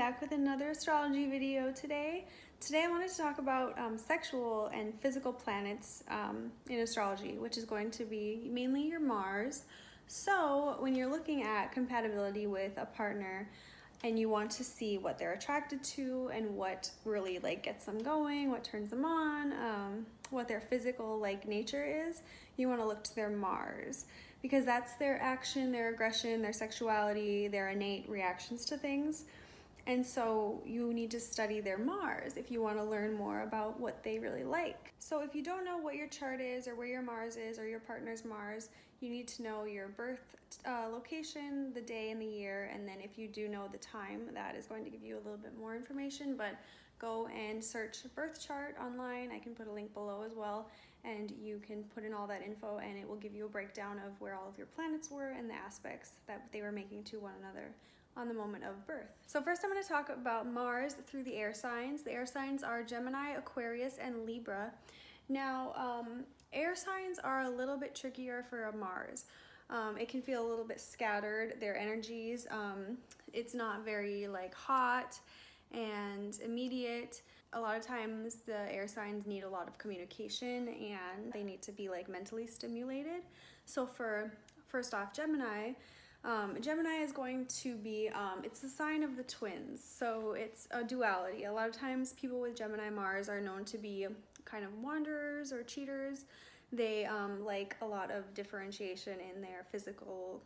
back with another astrology video today. Today I wanted to talk about sexual and physical planets in astrology, which is going to be mainly your Mars. So when you're looking at compatibility with a partner and you want to see what they're attracted to and what really gets them going, what turns them on, what their physical nature is, you want to look to their Mars, because that's their action, their aggression, their sexuality, their innate reactions to things. And so you need to study their Mars if you want to learn more about what they really like. So if you don't know what your chart is or where your Mars is or your partner's Mars, you need to know your birth location, the day and the year, and then if you do know the time, that is going to give you a little bit more information. But go and search birth chart online. I can put a link below as well, and you can put in all that info and it will give you a breakdown of where all of your planets were and the aspects that they were making to one another on the moment of birth. So first I'm going to talk about Mars through the air signs. The air signs are Gemini, Aquarius, and Libra. Now, air signs are a little bit trickier for a Mars. It can feel a little bit scattered, their energies. It's not very hot and immediate. A lot of times the air signs need a lot of communication and they need to be mentally stimulated. So for first off, Gemini is going to be, it's the sign of the twins. So it's a duality. A lot of times people with Gemini Mars are known to be kind of wanderers or cheaters. They like a lot of differentiation in their physical,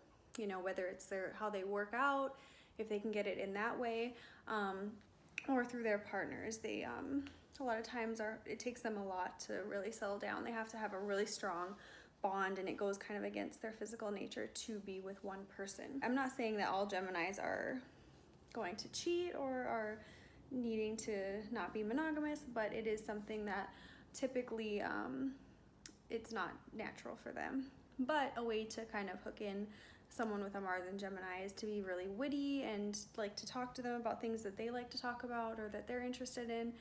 whether it's how they work out, if they can get it in that way, or through their partners. They a lot of times it takes them a lot to really settle down. They have to have a really strong bond, and it goes kind of against their physical nature to be with one person. I'm not saying that all Geminis are going to cheat or are needing to not be monogamous, but it is something that typically it's not natural for them. But a way to kind of hook in someone with a Mars and Gemini is to be really witty and to talk to them about things that they like to talk about or that they're interested in.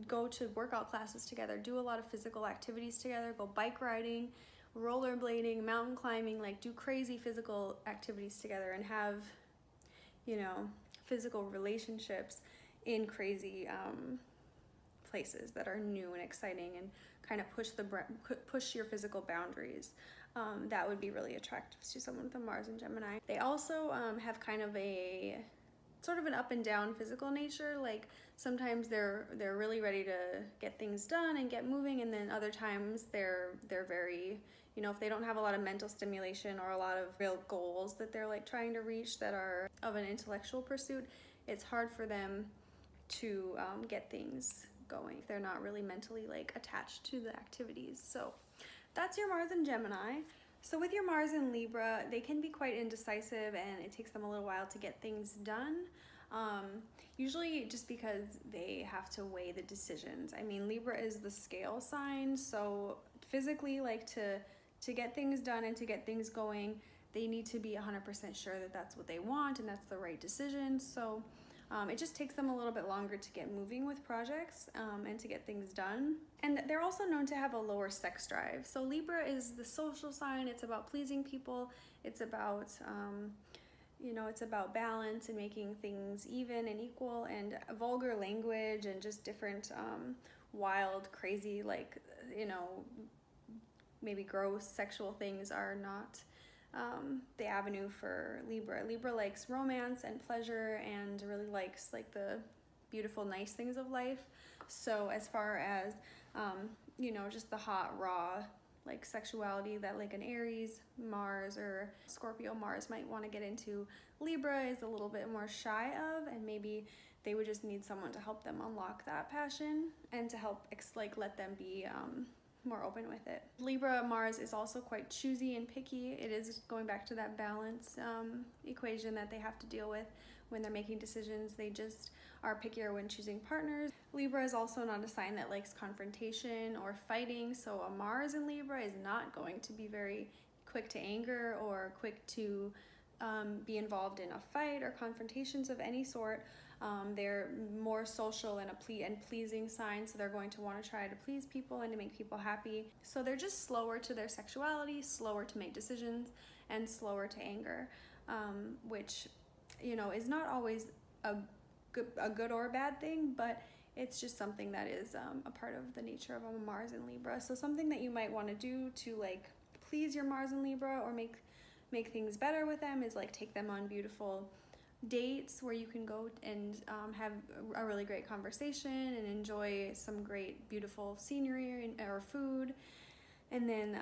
Go to workout classes together, do a lot of physical activities together, go bike riding, rollerblading, mountain climbing, do crazy physical activities together and have, physical relationships in crazy places that are new and exciting and kind of push your physical boundaries. That would be really attractive to someone with a Mars and Gemini. They also have kind of a sort of an up and down physical nature. Sometimes they're really ready to get things done and get moving, and then other times they're very, if they don't have a lot of mental stimulation or a lot of real goals that they're trying to reach that are of an intellectual pursuit, it's hard for them to get things going if they're not really mentally attached to the activities. So that's your Mars and Gemini. So with your Mars in Libra, they can be quite indecisive and it takes them a little while to get things done. Usually just because they have to weigh the decisions. I mean, Libra is the scale sign, so physically to get things done and to get things going, they need to be 100% sure that that's what they want and that's the right decision. So it just takes them a little bit longer to get moving with projects and to get things done. And they're also known to have a lower sex drive. So Libra is the social sign. It's about pleasing people. It's about, it's about balance and making things even and equal, and vulgar language and just different wild, crazy, maybe gross sexual things are not the avenue for Libra. Libra likes romance and pleasure and really likes the beautiful, nice things of life. So as far as just the hot, raw sexuality that an Aries Mars or Scorpio Mars might want to get into, Libra is a little bit more shy of, and maybe they would just need someone to help them unlock that passion and to help let them be more open with it. Libra Mars is also quite choosy and picky. It is going back to that balance equation that they have to deal with when they're making decisions. They just are pickier when choosing partners. Libra is also not a sign that likes confrontation or fighting, so a Mars in Libra is not going to be very quick to anger or quick to be involved in a fight or confrontations of any sort. They're more social and pleasing sign, so they're going to want to try to please people and to make people happy. So they're just slower to their sexuality, slower to make decisions, and slower to anger. which, you know, is not always a good or a bad thing, but it's just something that is a part of the nature of a Mars in Libra. So something that you might want to do to like please your Mars in Libra or make things better with them is like take them on beautiful dates where you can go and have a really great conversation and enjoy some great beautiful scenery or food. And then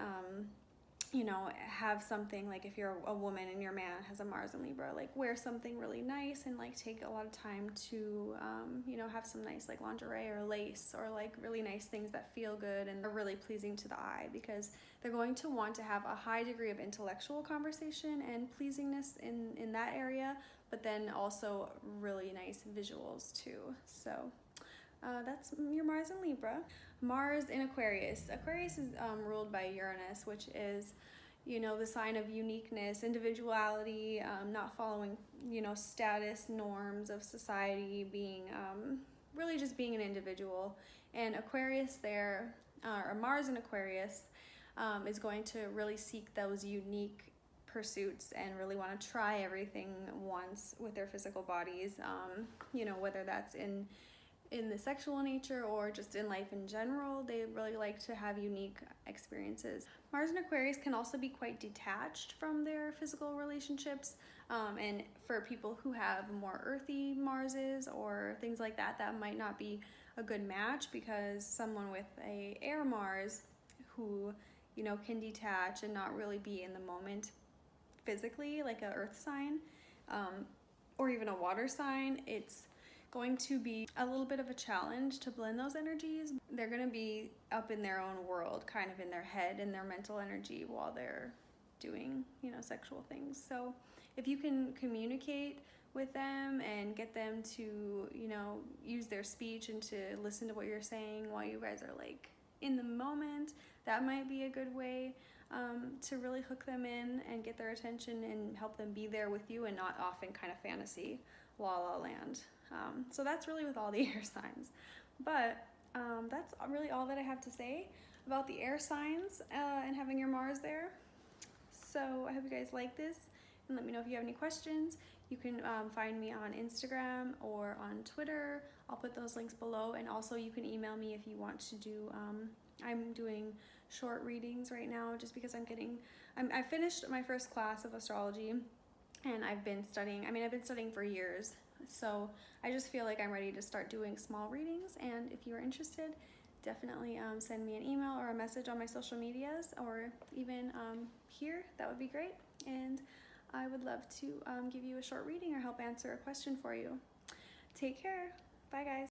you know, have something like if you're a woman and your man has a Mars in Libra, like wear something really nice and like take a lot of time to you know, have some nice like lingerie or lace or like really nice things that feel good and are really pleasing to the eye, because they're going to want to have a high degree of intellectual conversation and pleasingness in that area, but then also really nice visuals too. So that's your Mars in Libra. Mars in Aquarius. Aquarius is ruled by Uranus, which is, you know, the sign of uniqueness, individuality, not following, you know, status norms of society, being really just being an individual. And Aquarius there, or Mars in Aquarius, is going to really seek those unique pursuits and really want to try everything once with their physical bodies, you know, whether that's in the sexual nature or just in life in general. They really like to have unique experiences. Mars in Aquarius can also be quite detached from their physical relationships, and for people who have more earthy Marses or things like that, that might not be a good match, because someone with a air Mars who, you know, can detach and not really be in the moment physically, like a earth sign, or even a water sign, it's going to be a little bit of a challenge to blend those energies. They're going to be up in their own world, kind of in their head and their mental energy while they're doing, you know, sexual things. So if you can communicate with them and get them to, you know, use their speech and to listen to what you're saying while you guys are like in the moment, that might be a good way to really hook them in and get their attention and help them be there with you and not off in kind of fantasy la la land. So that's really with all the air signs. But that's really all that I have to say about the air signs and having your Mars there. So I hope you guys like this, and let me know if you have any questions. You can find me on Instagram or on Twitter. I'll put those links below, and also you can email me if you want to do, I'm doing short readings right now just because I finished my first class of astrology, and I've been studying for years. So I just feel like I'm ready to start doing small readings, and if you're interested, definitely send me an email or a message on my social medias, or even here. That would be great, and I would love to give you a short reading or help answer a question for you. Take care. Bye, guys.